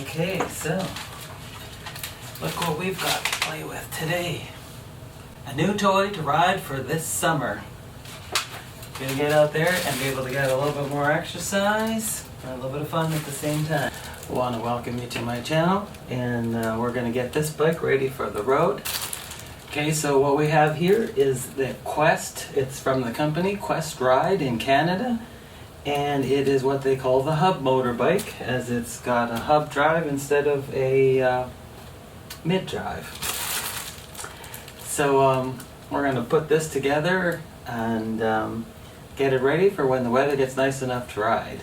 Okay, so look what we've got to play with today. A new toy to ride for this summer. Gonna get out there and be able to get a little bit more exercise and a little bit of fun at the same time. I want to welcome you to my channel, and we're gonna get this bike ready for the road. Okay, so what we have here is the Quest. It's from the company Quest Ride in Canada. And it is what they call the hub motorbike, as it's got a hub drive instead of a mid drive. So we're going to put this together and get it ready for when the weather gets nice enough to ride.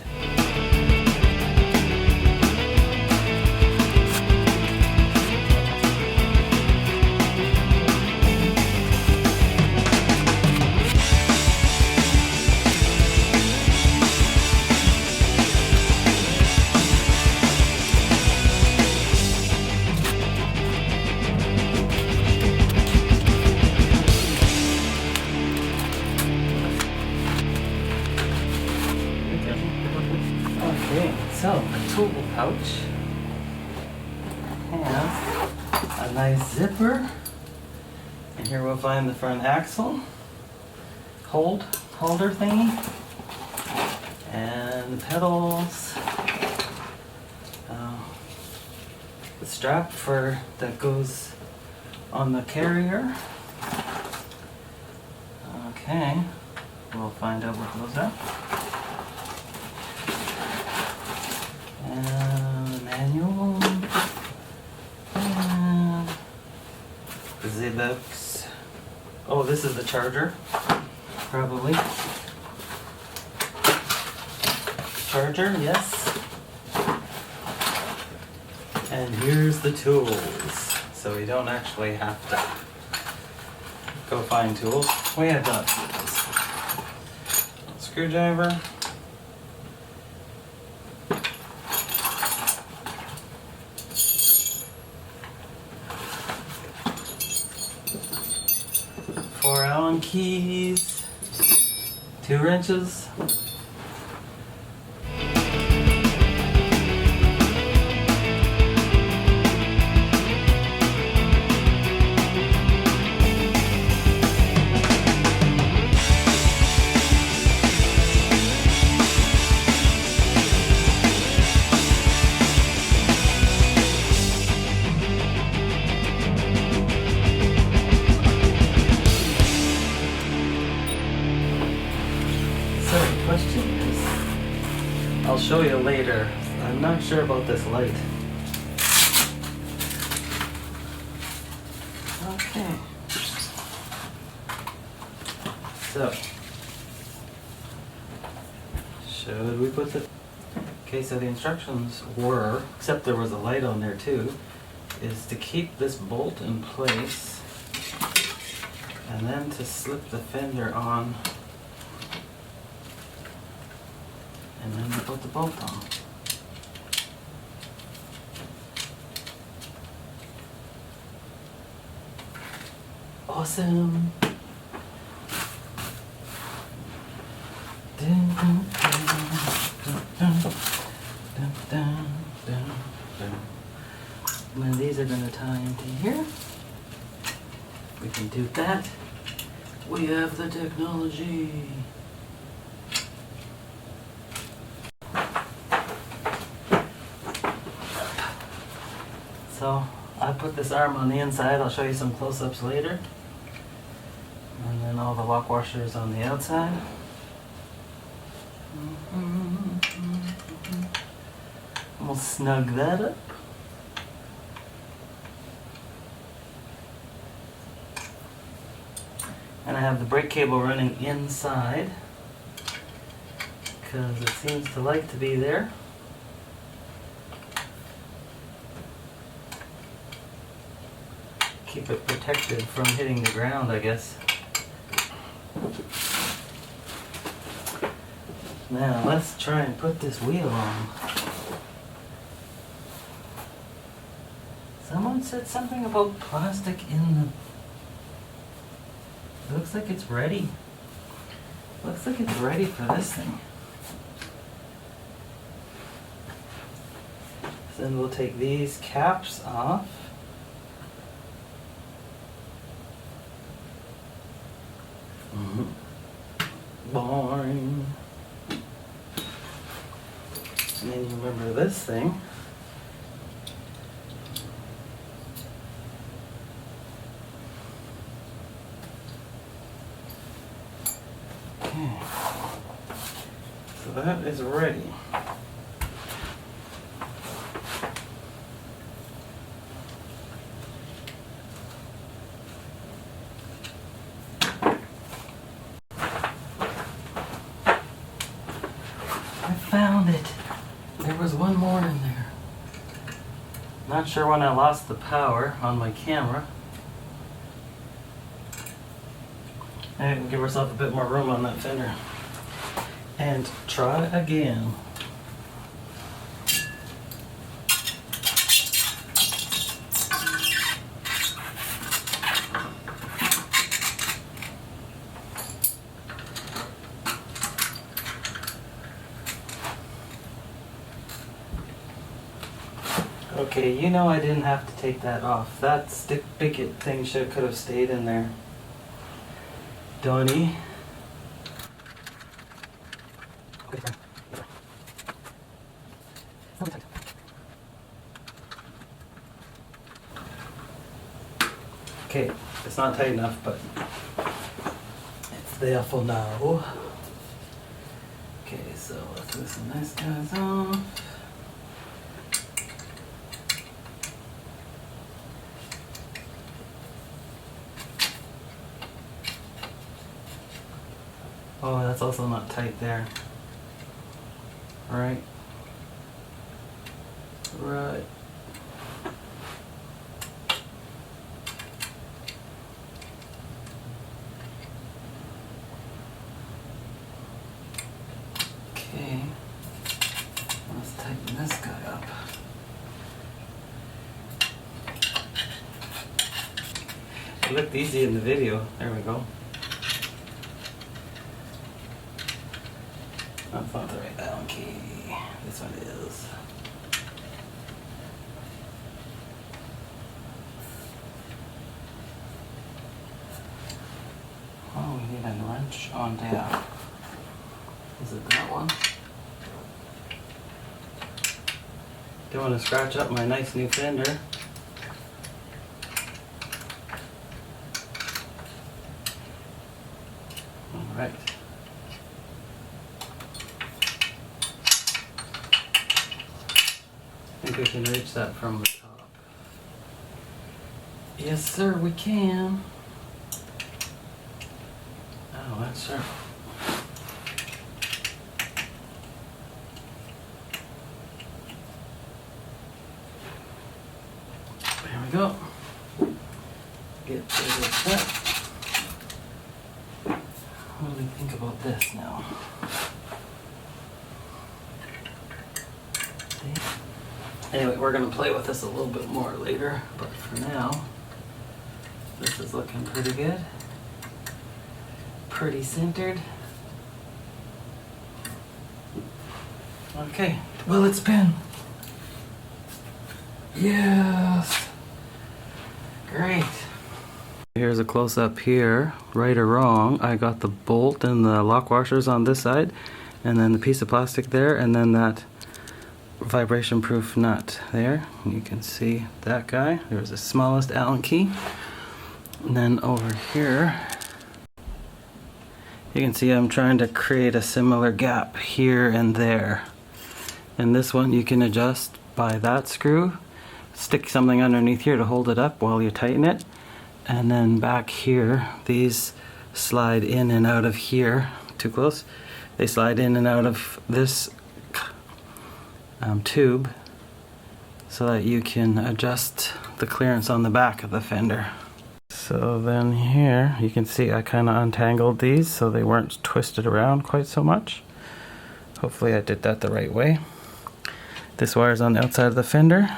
Okay, so a tool pouch has a nice zipper, and here we'll find the front axle holder thingy, and the pedals, the strap that goes on the carrier. Okay, we'll find out what those are. And the manual, and the box. Oh, this is the charger, probably. Charger, yes. And here's the tools, so we don't actually have to go find tools. We have done tools. Screwdriver. Four Allen keys, 2 wrenches, question is, I'll show you later. I'm not sure about this light. Okay. So, should we put the... Okay, so the instructions were, except there was a light on there too, is to keep this bolt in place and then to slip the fender on. And then we put the bolt on. Awesome! Dun, dun, dun, dun, dun, dun, dun, dun. Now these are going to tie into here. We can do that. We have the technology. So I put this arm on the inside. I'll show you some close-ups later. And then all the lock washers on the outside. And we'll snug that up. And I have the brake cable running inside because it seems to like to be there. Keep it protected from hitting the ground, I guess. Now let's try and put this wheel on. Someone said something about plastic in the... It looks like it's ready. Looks like it's ready for this thing. Then we'll take these caps off. Boring. And then you remember this thing. Okay. So that is ready. I found it. There was one more in there. Not sure when I lost the power on my camera. I can give ourselves a bit more room on that fender. And try again. Okay, you know I didn't have to take that off. That stick bigot thing could have stayed in there. Donnie. Okay, it's not tight enough, but it's there for now. Okay, so let's loosen this guys off. Oh, that's also not tight there. Right. Right. Okay. Let's tighten this guy up. It looked easy in the video. There we go. That's not the right Allen key. This one is. Oh, we need a wrench on there. Is it that one? Don't want to scratch up my nice new fender. All right. I think we can reach that from the top. Yes, sir, we can. Oh, that's sharp. There we go. Get rid of that. What do we think about this now? Anyway, we're going to play with this a little bit more later, but for now, this is looking pretty good. Pretty centered. Okay, will it spin? Yes! Great. Here's a close-up here, right or wrong. I got the bolt and the lock washers on this side, and then the piece of plastic there, and then that vibration proof nut there. You can see that guy. There's the smallest Allen key. And then over here, you can see I'm trying to create a similar gap here and there. And this one you can adjust by that screw. Stick something underneath here to hold it up while you tighten it. And then back here, these slide in and out of here. Too close. They slide in and out of this tube so that you can adjust the clearance on the back of the fender. So then here you can see I kind of untangled these so they weren't twisted around quite so much. Hopefully I did that the right way. This wire's on the outside of the fender,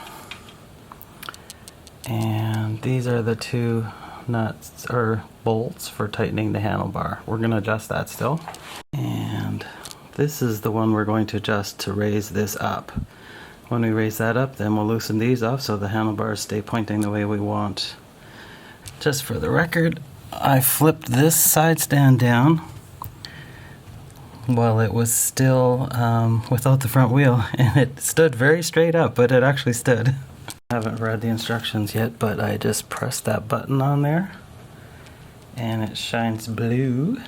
and these are the two nuts or bolts for tightening the handlebar. We're going to adjust that still. And this is the one we're going to adjust to raise this up. When we raise that up, then we'll loosen these off so the handlebars stay pointing the way we want. Just for the record, I flipped this side stand down while it was still without the front wheel, and it stood very straight up, but it actually stood. I haven't read the instructions yet, but I just pressed that button on there and it shines blue,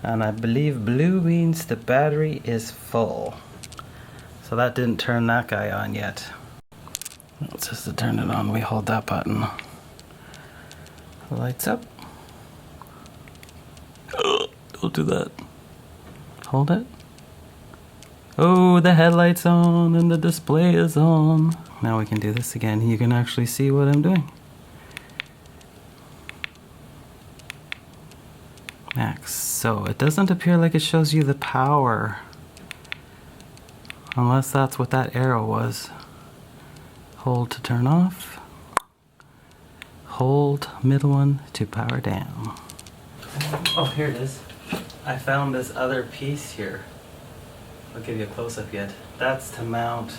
and I believe blue means the battery is full. So that didn't turn that guy on yet. It's just to turn it on, we hold that button. Lights up. Don't do that. Hold it. Oh, the headlight's on and the display is on. Now we can do this again. You can actually see what I'm doing. Max. So it doesn't appear like it shows you the power. Unless that's what that arrow was. Hold to turn off. Hold middle one to power down. Oh, here it is. I found this other piece here. I'll give you a close-up yet. That's to mount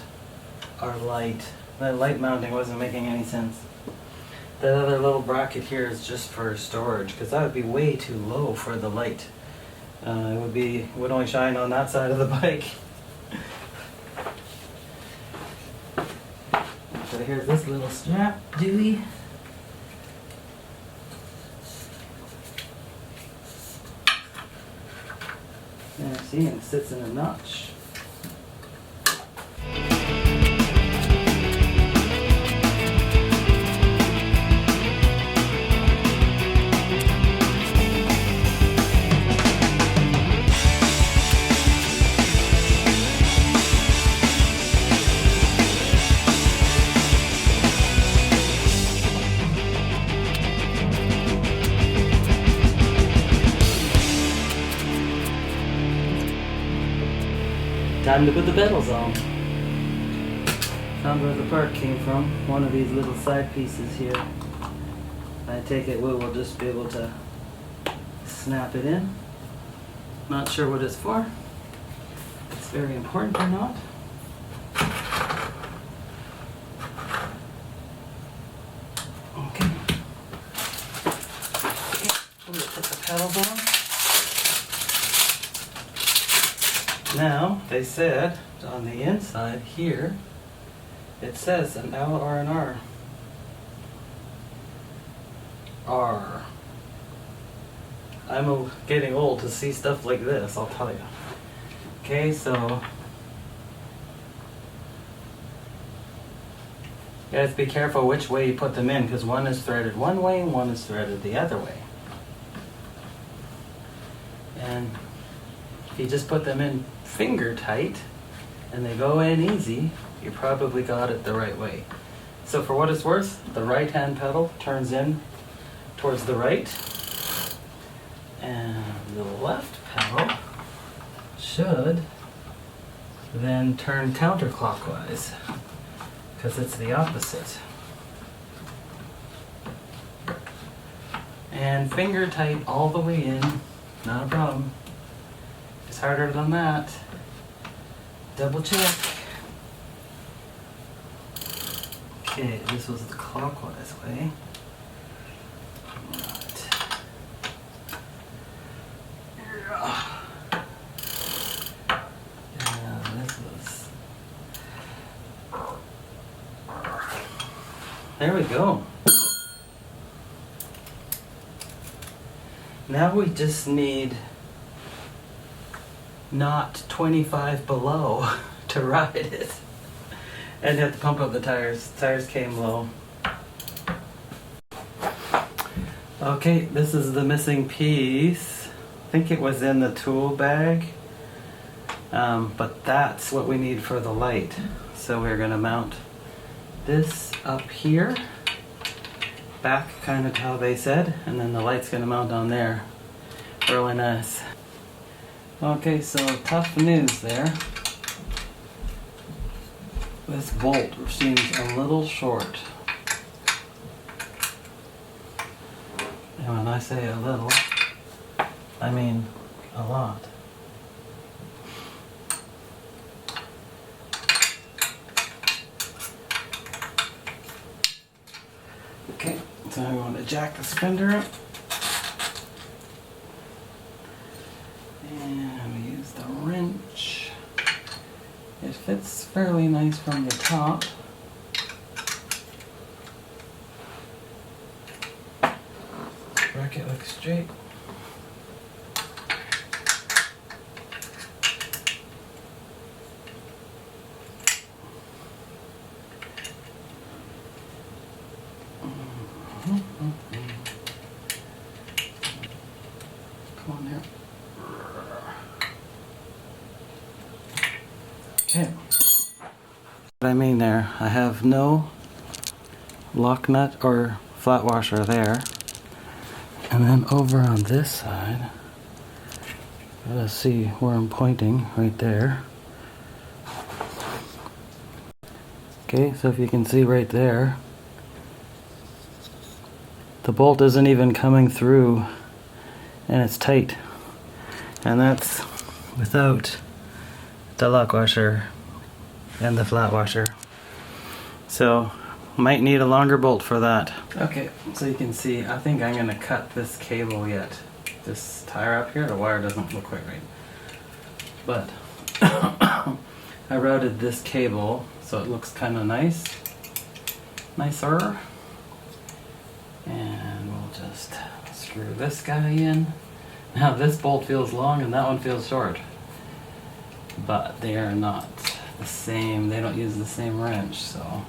our light. That light mounting wasn't making any sense. That other little bracket here is just for storage, because that would be way too low for the light. It would only shine on that side of the bike. So here's this little strap, Dewey. And see, it sits in a notch. Time to put the pedals on. Found where the part came from. One of these little side pieces here. I take it we will just be able to snap it in. Not sure what it's for. It's very important or not. Okay. We'll put the pedals on. Now, they said on the inside here, it says an L or an R. R. I'm getting old to see stuff like this, I'll tell you. Okay, so you guys be careful which way you put them in, because one is threaded one way and one is threaded the other way. And if you just put them in finger tight and they go in easy, you probably got it the right way. So for what it's worth, the right hand pedal turns in towards the right, and the left pedal should then turn counterclockwise, because it's the opposite. And finger tight all the way in, not a problem. It's harder than that. Double check. Okay, this was the clockwise way. Right. And this was... There we go. Now we just need not 25 below to ride it. And you have to pump up the tires. Tires came low. Okay, this is the missing piece. I think it was in the tool bag. But that's what we need for the light. So we're gonna mount this up here. Back kind of how they said. And then the light's gonna mount on there. Really nice. Okay, so tough news there. This bolt seems a little short. And when I say a little, I mean a lot. Okay, so I'm going to jack the fender up. And we use the wrench. It fits fairly nice from the top. Bracket looks straight. Come on there. Okay. What I mean there, I have no lock nut or flat washer there. And then over on this side, gotta see where I'm pointing, right there. Okay, so if you can see right there, the bolt isn't even coming through and it's tight. And that's without the lock washer and the flat washer. So might need a longer bolt for that. Okay, so you can see, I think I'm gonna cut this cable yet. This tire up here, the wire doesn't look quite right. But I routed this cable so it looks kind of nicer. And we'll just screw this guy in. Now this bolt feels long and that one feels short. But they are not the same, they don't use the same wrench, so.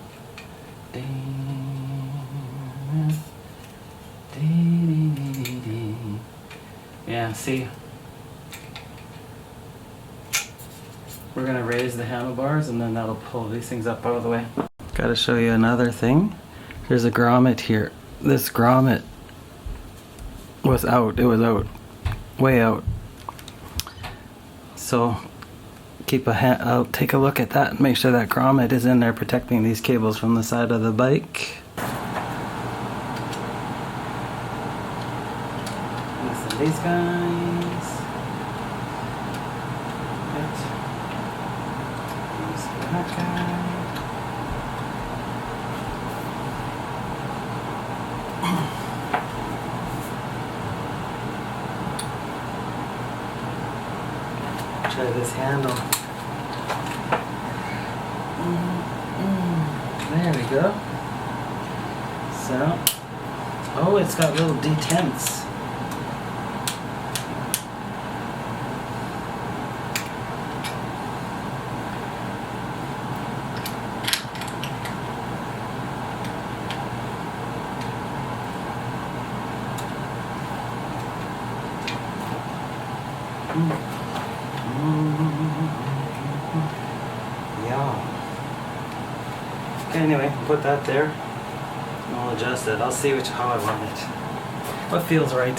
Yeah, see? We're gonna raise the handlebars and then that'll pull these things up out of the way. Gotta show you another thing. There's a grommet here. This grommet was out, it was out, way out. So I'll take a look at that and make sure that grommet is in there protecting these cables from the side of the bike. Listen, these guys. That guy. Try this handle. There we go. So, oh, it's got little detents. Yeah. Okay, anyway, put that there. And I'll adjust it. I'll see how I want it. What feels right.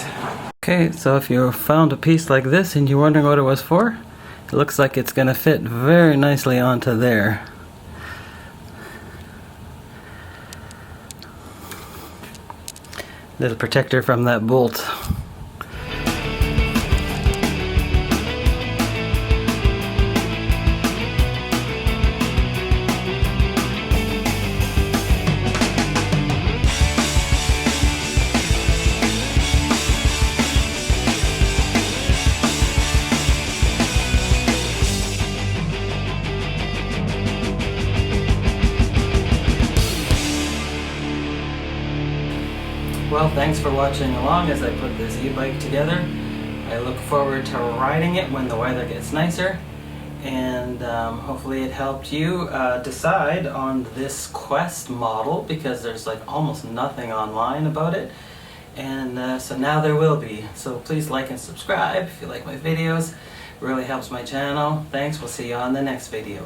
Okay, so if you found a piece like this and you're wondering what it was for, it looks like it's going to fit very nicely onto there. Little protector from that bolt. Well, thanks for watching along as I put this e-bike together. I look forward to riding it when the weather gets nicer, and hopefully it helped you decide on this Quest model, because there's like almost nothing online about it, and so now there will be. So please like and subscribe if you like my videos. It really helps my channel. Thanks, we'll see you on the next video.